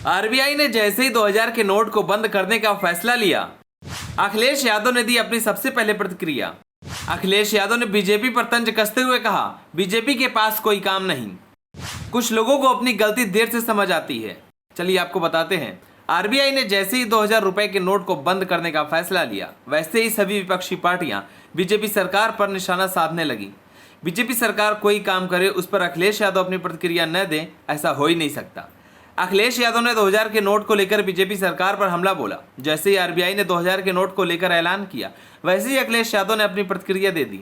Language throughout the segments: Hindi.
आरबीआई ने जैसे ही 2000 के नोट को बंद करने का फैसला लिया, अखिलेश यादव ने दी अपनी सबसे पहले प्रतिक्रिया। अखिलेश यादव ने बीजेपी पर तंज कसते हुए कहा, बीजेपी के पास कोई काम नहीं। कुछ लोगों को अपनी गलती देर से समझ आती है। चलिए आपको बताते हैं। आरबीआई ने जैसे ही 2000 रुपए के नोट को बंद करने का फैसला लिया, वैसे ही सभी विपक्षी पार्टियां बीजेपी सरकार पर निशाना साधने लगी। बीजेपी सरकार कोई काम करे, उस पर अखिलेश यादव अपनी प्रतिक्रिया न दें, ऐसा हो ही नहीं सकता। अखिलेश यादव ने 2000 के नोट को लेकर बीजेपी सरकार पर हमला बोला। जैसे ही आरबीआई ने 2000 के नोट को लेकर ऐलान किया, वैसे ही अखिलेश यादव ने अपनी प्रतिक्रिया दे दी।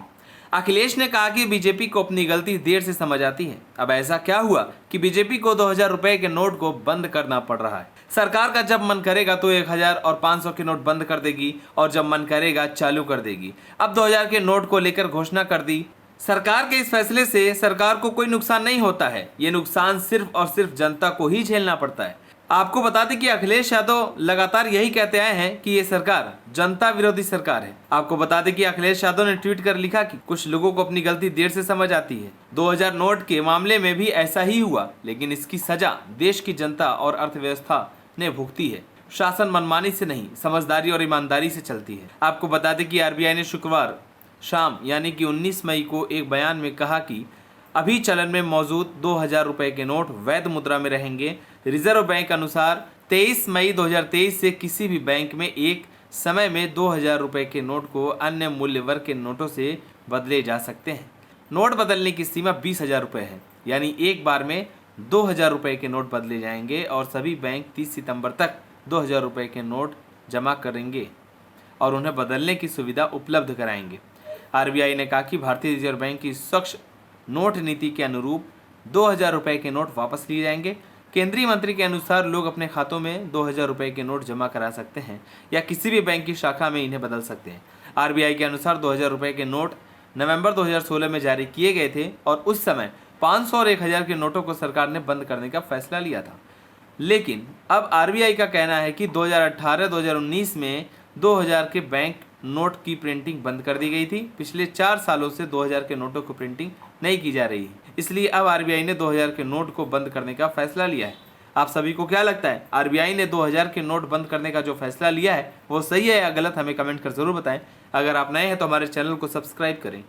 अखिलेश ने कहा कि बीजेपी को अपनी गलती देर से समझ आती है। अब ऐसा क्या हुआ कि बीजेपी को 2000 रुपए के नोट को बंद करना पड़ रहा है? सरकार का जब मन करेगा तो 1000 और 500 के नोट बंद कर देगी और जब मन करेगा चालू कर देगी। अब 2000 के नोट को लेकर घोषणा कर दी। सरकार के इस फैसले से सरकार को कोई नुकसान नहीं होता है, ये नुकसान सिर्फ और सिर्फ जनता को ही झेलना पड़ता है। आपको बता दें कि अखिलेश यादव लगातार यही कहते आए हैं कि ये सरकार जनता विरोधी सरकार है। आपको बता दें कि अखिलेश यादव ने ट्वीट कर लिखा कि कुछ लोगों को अपनी गलती देर से समझ आती है। 2000 नोट के मामले में भी ऐसा ही हुआ, लेकिन इसकी सजा देश की जनता और अर्थव्यवस्था ने भुगती है। शासन मनमानी से नहीं, समझदारी और ईमानदारी से चलती है। आपको बता दें कि आरबीआई ने शुक्रवार शाम यानी कि 19 मई को एक बयान में कहा कि अभी चलन में मौजूद 2000 रुपए के नोट वैध मुद्रा में रहेंगे। रिजर्व बैंक अनुसार 23 मई 2023 से किसी भी बैंक में एक समय में 2000 रुपए के नोट को अन्य मूल्य वर्ग के नोटों से बदले जा सकते हैं। नोट बदलने की सीमा 20,000 रुपये है, यानी एक बार में 2000 रुपए के नोट बदले जाएंगे और सभी बैंक 30 सितंबर तक 2000 रुपए के नोट जमा करेंगे और उन्हें बदलने की सुविधा उपलब्ध कराएंगे। आरबीआई ने कहा कि भारतीय रिजर्व बैंक की स्वच्छ नोट नीति के अनुरूप 2000 रुपए के नोट वापस लिए जाएंगे। केंद्रीय मंत्री के अनुसार लोग अपने खातों में 2000 रुपए के नोट जमा करा सकते हैं या किसी भी बैंक की शाखा में इन्हें बदल सकते हैं। आरबीआई के अनुसार 2000 रुपए के नोट नवंबर 2016 में जारी किए गए थे और उस समय 500 और 1000 के नोटों को सरकार ने बंद करने का फैसला लिया था। लेकिन अब आरबीआई का कहना है कि 2018-2019 में 2000 के बैंक नोट की प्रिंटिंग बंद कर दी गई थी। पिछले 4 सालों से 2000 के नोटों की प्रिंटिंग नहीं की जा रही है, इसलिए अब आरबीआई ने 2000 के नोट को बंद करने का फैसला लिया है। आप सभी को क्या लगता है, आरबीआई ने 2000 के नोट बंद करने का जो फैसला लिया है वो सही है या गलत? हमें कमेंट कर जरूर बताएं। अगर आप नए हैं तो हमारे चैनल को सब्सक्राइब करें।